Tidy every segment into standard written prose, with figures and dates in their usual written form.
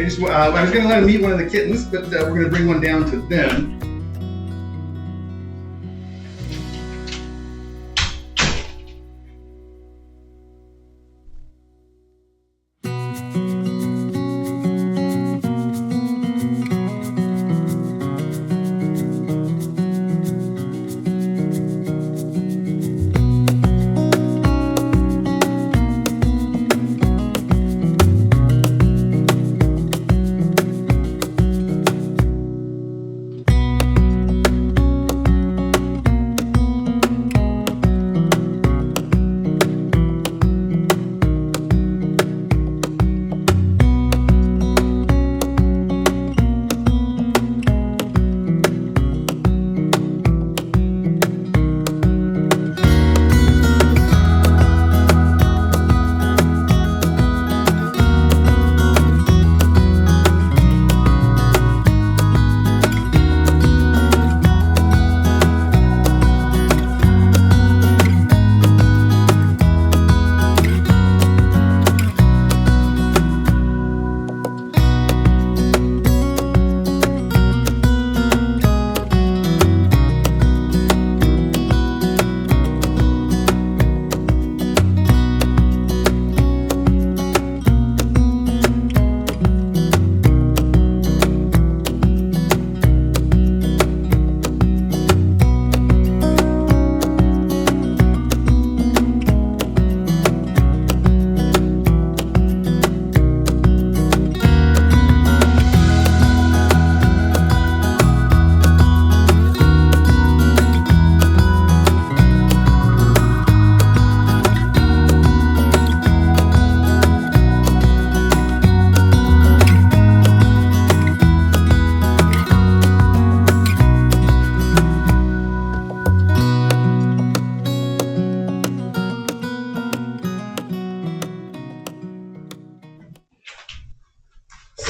I was going to let them meet one of the kittens, but we're going to bring one down to them.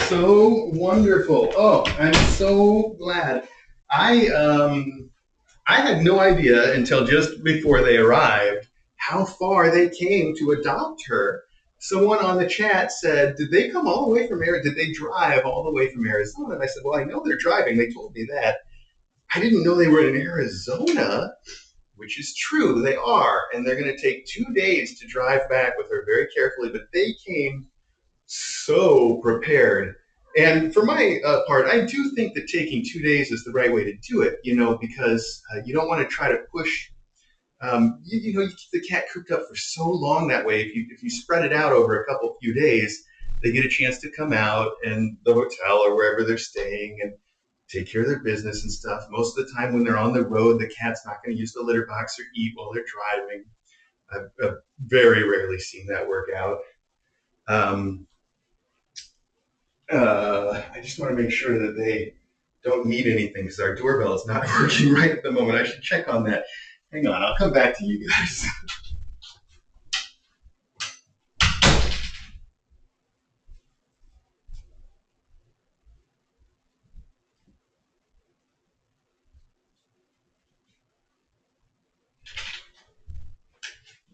So wonderful. Oh, I'm so glad. I had no idea until just before they arrived how far they came to adopt her. Someone on the chat said, "Did they come all the way from Arizona? Did they drive all the way from Arizona?" And I said, "Well, I know they're driving. They told me that. I didn't know they were in Arizona," which is true. They are, and they're going to take 2 days to drive back with her very carefully. But they came so prepared. And for my part, I do think that taking 2 days is the right way to do it, because you don't want to try to push. You keep the cat cooped up for so long that way. If you spread it out over a few days, they get a chance to come out and the hotel or wherever they're staying and take care of their business and stuff. Most of the time when they're on the road, the cat's not going to use the litter box or eat while they're driving. I've very rarely seen that work out. I just want to make sure that they don't need anything because our doorbell is not working right at the moment. I should check on that. Hang on, I'll come back to you guys.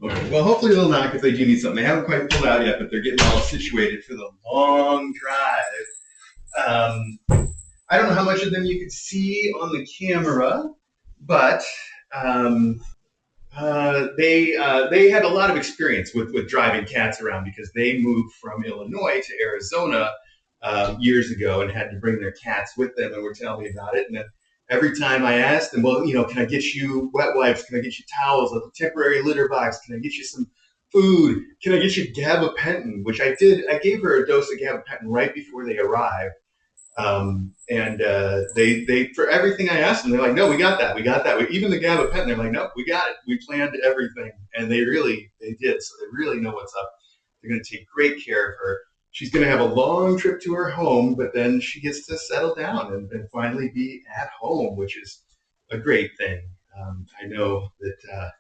Okay, well, hopefully they'll knock if they do need something. They haven't quite pulled out yet, but they're getting all situated for the long drive. I don't know how much of them you could see on the camera, but they had a lot of experience with driving cats around because they moved from Illinois to Arizona years ago and had to bring their cats with them and were telling me about it. And then every time I asked them, well, can I get you wet wipes? Can I get you towels, a temporary litter box? Can I get you some food? Can I get you gabapentin? Which I did. I gave her a dose of gabapentin right before they arrived. They for everything I asked them, they're like, no, we got that. Even the gabapentin, they're like, nope, we got it. We planned everything. And they did. So they really know what's up. They're going to take great care of her. She's going to have a long trip to her home, but then she gets to settle down and finally be at home, which is a great thing. I know that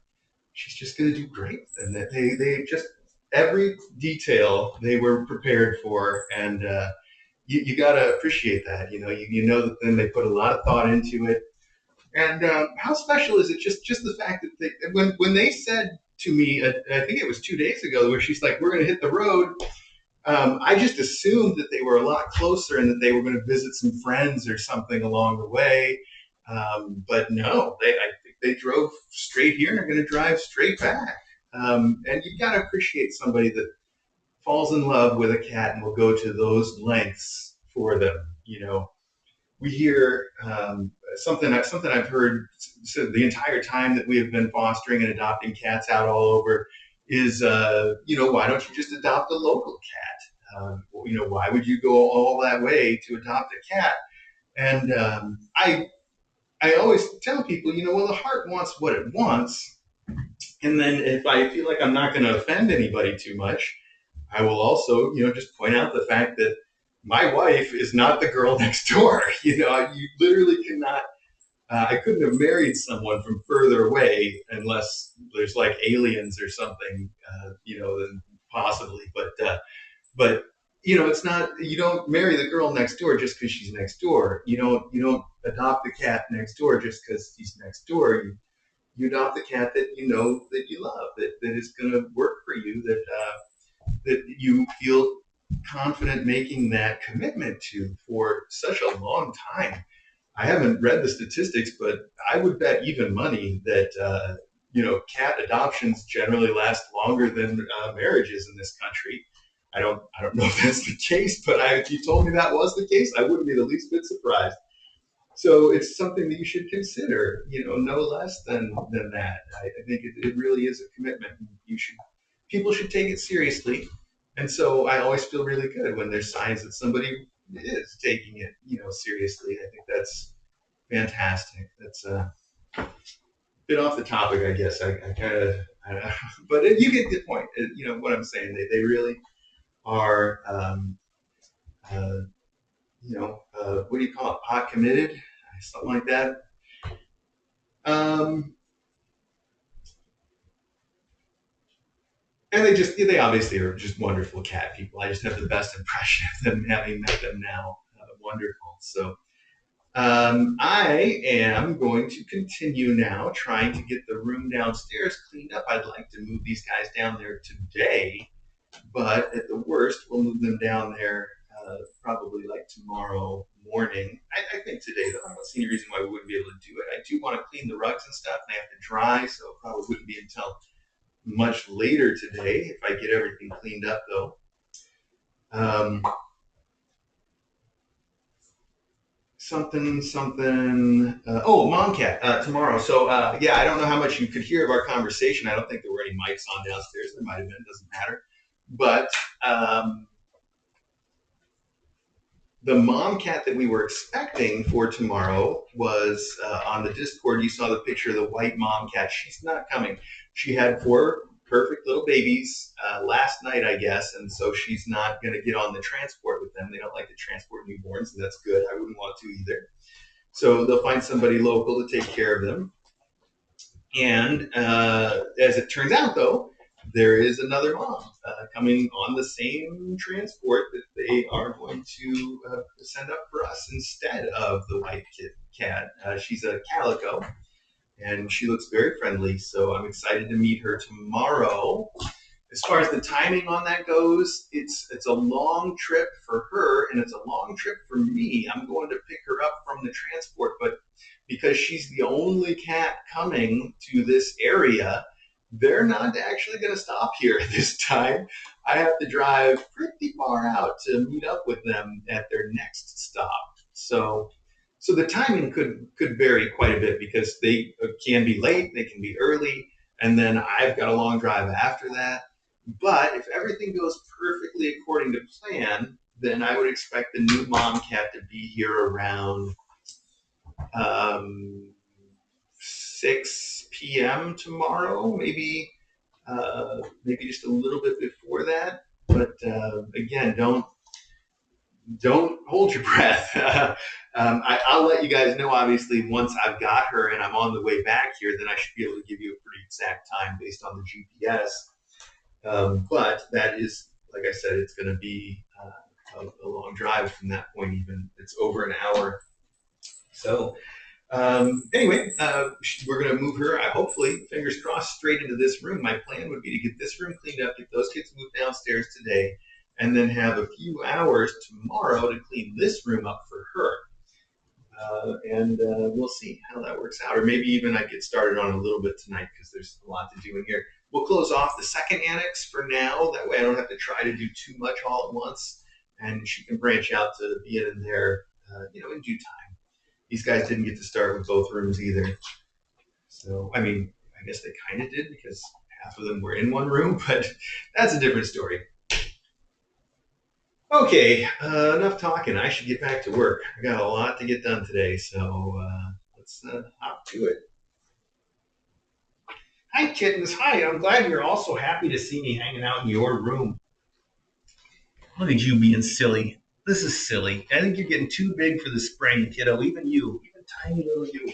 she's just going to do great, and that they just every detail they were prepared for, and you got to appreciate that. You know that then they put a lot of thought into it. And how special is it? Just the fact that when they said to me, I think it was 2 days ago, where she's like, "We're going to hit the road." I just assumed that they were a lot closer and that they were going to visit some friends or something along the way. But no, I think they drove straight here and are going to drive straight back. And you've got to appreciate somebody that falls in love with a cat and will go to those lengths for them. We hear something I've heard the entire time that we have been fostering and adopting cats out all over is, why don't you just adopt a local cat? Why would you go all that way to adopt a cat? And I always tell people, well, the heart wants what it wants, and then if I feel like I'm not going to offend anybody too much, I will also, just point out the fact that my wife is not the girl next door. You literally cannot. I couldn't have married someone from further away unless there's like aliens or something, then possibly. But it's not. You don't marry the girl next door just because she's next door. You don't adopt the cat next door just because he's next door. You adopt the cat that that you love, that is going to work for you, that you feel confident making that commitment to for such a long time. I haven't read the statistics, but I would bet even money that cat adoptions generally last longer than marriages in this country. I don't know if that's the case, but if you told me that was the case, I wouldn't be the least bit surprised. So it's something that you should consider, no less than that. I think it really is a commitment. People should take it seriously. And so I always feel really good when there's signs that somebody is taking it, seriously. I think that's fantastic. That's a bit off the topic, I guess. I kind of, but you get the point. What I'm saying. They really are, uh, what do you call it? Pot committed, something like that. Um, and they obviously are just wonderful cat people. I just have the best impression of them having met them now. Wonderful. So I am going to continue now trying to get the room downstairs cleaned up. I'd like to move these guys down there today, but at the worst, we'll move them down there probably like tomorrow morning. I think today, though, I don't see any reason why we wouldn't be able to do it. I do want to clean the rugs and stuff, and they have to dry, so it probably wouldn't be until much later today if I get everything cleaned up, though. Something. Mom cat tomorrow. So yeah, I don't know how much you could hear of our conversation. I don't think there were any mics on downstairs. There might have been. Doesn't matter. But the mom cat that we were expecting for tomorrow was on the Discord. You saw the picture of the white mom cat. She's not coming. She had 4 perfect little babies last night, I guess, and so she's not going to get on the transport with them. They don't like to transport newborns, and that's good. I wouldn't want to either. So they'll find somebody local to take care of them. And as it turns out, though, there is another mom coming on the same transport that they are going to send up for us instead of the white cat. She's a calico, and she looks very friendly, so I'm excited to meet her tomorrow. As far as the timing on that goes, it's a long trip for her, and it's a long trip for me. I'm going to pick her up from the transport, but because she's the only cat coming to this area, they're not actually going to stop here this time. I have to drive pretty far out to meet up with them at their next stop. So the timing could vary quite a bit because they can be late, they can be early, and then I've got a long drive after that. But if everything goes perfectly according to plan, then I would expect the new mom cat to be here around 6 p.m. tomorrow, maybe just a little bit before that. But again, don't hold your breath. I'll let you guys know, obviously, once I've got her and I'm on the way back here, then I should be able to give you a pretty exact time based on the GPS. But that is, like I said, it's going to be a long drive from that point even. It's over an hour. So anyway, we're going to move her, hopefully, fingers crossed, straight into this room. My plan would be to get this room cleaned up, get those kids moved downstairs today, and then have a few hours tomorrow to clean this room up for her. And we'll see how that works out. Or maybe even I get started on a little bit tonight because there's a lot to do in here. We'll close off the second annex for now. That way I don't have to try to do too much all at once. And she can branch out to being in there, in due time. These guys didn't get to start with both rooms either. So, I mean, I guess they kind of did because half of them were in one room, but that's a different story. Okay, enough talking. I should get back to work. I got a lot to get done today, so let's hop to it. Hi, kittens. Hi, I'm glad you're also happy to see me hanging out in your room. Look at you being silly. This is silly. I think you're getting too big for the spring, kiddo. Even you, even tiny little you.